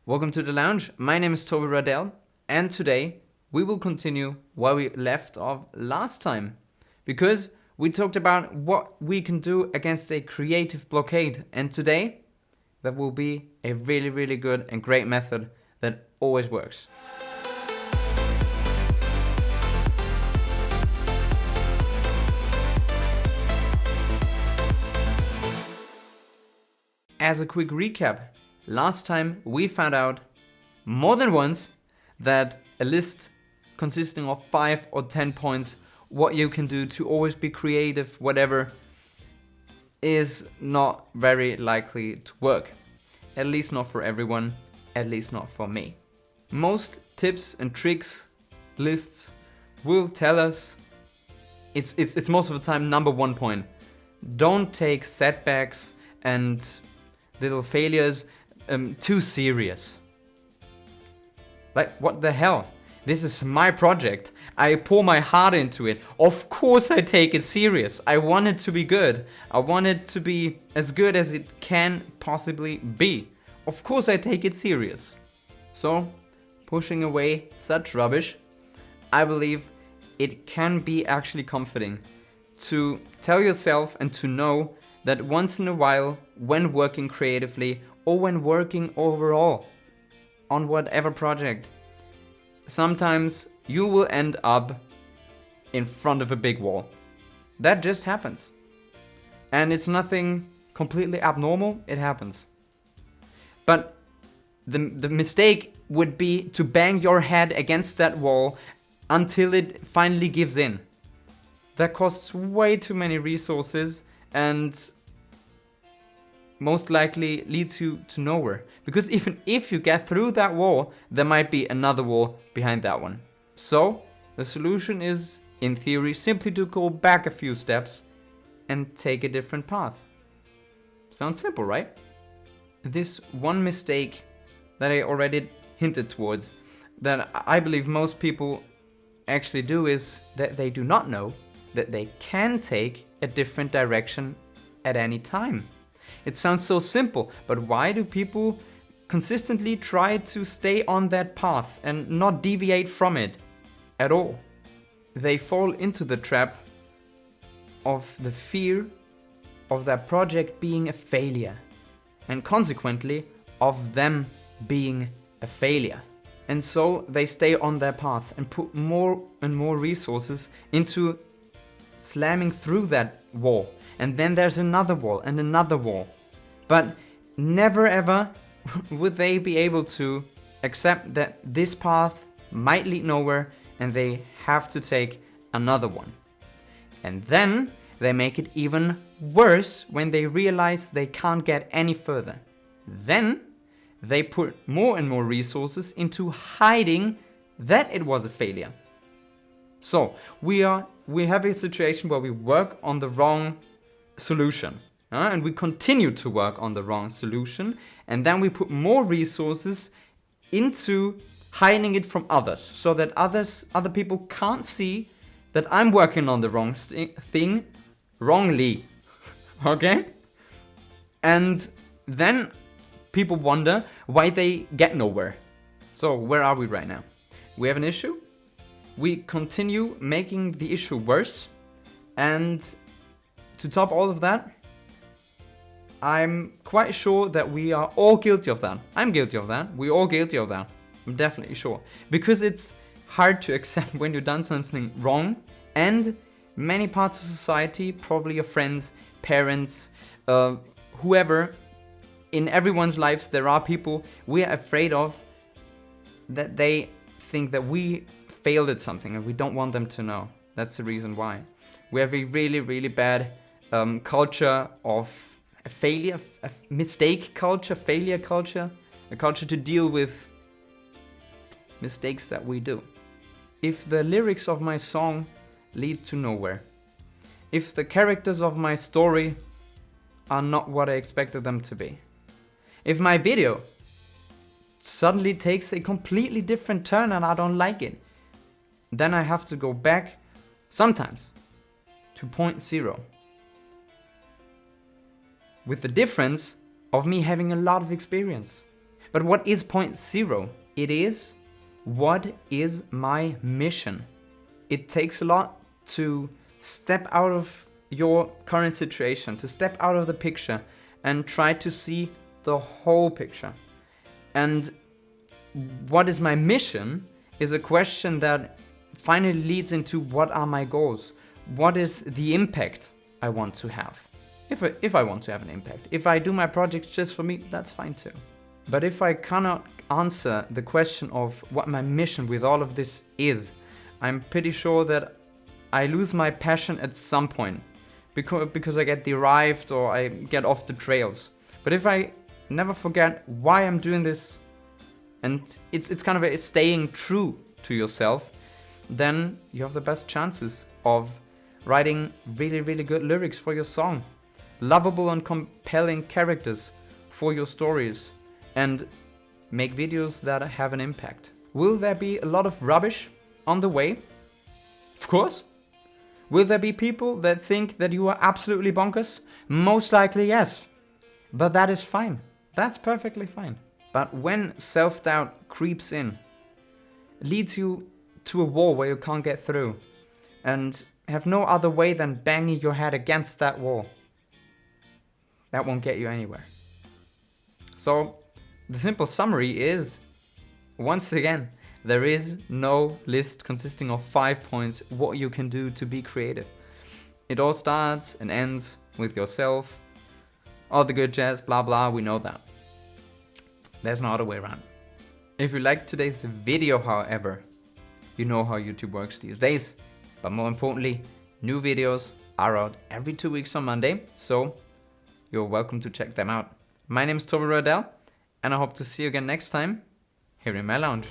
Welcome to the lounge. My name is Toby Roydell, and today we will continue where we left off last time, because we talked about what we can do against a creative blockade, and today that will be a really good and great method that always works. As a quick recap, last time we found out more than once that a list consisting of 5 or 10 points, what you can do to always be creative, whatever, is not very likely to work. At least not for everyone, at least not for me. Most tips and tricks lists will tell us, it's most of the time number 1 point. Don't take setbacks and little failures too serious. Like, what the hell? This is my project. I pour my heart into it. Of course I take it serious. I want it to be good. I want it to be as good as it can possibly be. Of course I take it serious. So, pushing away such rubbish, I believe it can be actually comforting to tell yourself and to know that once in a while, when working creatively or when working overall on whatever project, sometimes you will end up in front of a big wall. That just happens. And it's nothing completely abnormal, it happens. But the mistake would be to bang your head against that wall until it finally gives in. That costs way too many resources and most likely leads you to nowhere. Because even if you get through that wall, there might be another wall behind that one. So the solution is, in theory, simply to go back a few steps and take a different path. Sounds simple, right? This one mistake that I already hinted towards, that I believe most people actually do, is that they do not know that they can take a different direction at any time. It sounds so simple, but why do people consistently try to stay on that path and not deviate from it at all? They fall into the trap of the fear of their project being a failure, and consequently of them being a failure. And so they stay on their path and put more and more resources into slamming through that wall. And then there's another wall and another wall. But never ever would they be able to accept that this path might lead nowhere and they have to take another one. And then they make it even worse when they realize they can't get any further. Then they put more and more resources into hiding that it was a failure. So we have a situation where we work on the wrong solution, and we continue to work on the wrong solution, and then we put more resources into hiding it from others, so that other people can't see that I'm working on the wrong thing wrongly. Okay? And then people wonder why they get nowhere. So where are we right now? We have an issue. We continue making the issue worse, and to top all of that, I'm quite sure that we are all guilty of that. I'm guilty of that. We're all guilty of that. I'm definitely sure. Because it's hard to accept when you've done something wrong, and many parts of society, probably your friends, parents, whoever, in everyone's lives there are people we are afraid of, that they think that we failed at something and we don't want them to know. That's the reason why. We have a really bad culture of a failure, a mistake culture, failure culture, a culture to deal with mistakes that we do. If the lyrics of my song lead to nowhere, if the characters of my story are not what I expected them to be, if my video suddenly takes a completely different turn and I don't like it, then I have to go back sometimes to point zero. With the difference of me having a lot of experience. But what is point zero? It is, what is my mission? It takes a lot to step out of your current situation, to step out of the picture and try to see the whole picture. And what is my mission is a question that finally leads into what are my goals? What is the impact I want to have? If I want to have an impact. If I do my projects just for me, that's fine too. But if I cannot answer the question of what my mission with all of this is, I'm pretty sure that I lose my passion at some point because I get derived or I get off the trails. But if I never forget why I'm doing this, and it's kind of a staying true to yourself, then you have the best chances of writing really, really good lyrics for your song, lovable and compelling characters for your stories, and make videos that have an impact. Will there be a lot of rubbish on the way? Of course. Will there be people that think that you are absolutely bonkers? Most likely yes. But that is fine. That's perfectly fine. But when self-doubt creeps in, it leads you to a wall where you can't get through and have no other way than banging your head against that wall. That won't get you anywhere. So the simple summary is, once again, there is no list consisting of 5 points what you can do to be creative. It all starts and ends with yourself. All the good jazz, blah blah, we know that. There's no other way around. If you liked today's video, however, you know how YouTube works these days. But more importantly, new videos are out every 2 weeks on Monday, so you're welcome to check them out. My name is Toby Roydell, and I hope to see you again next time here in my lounge.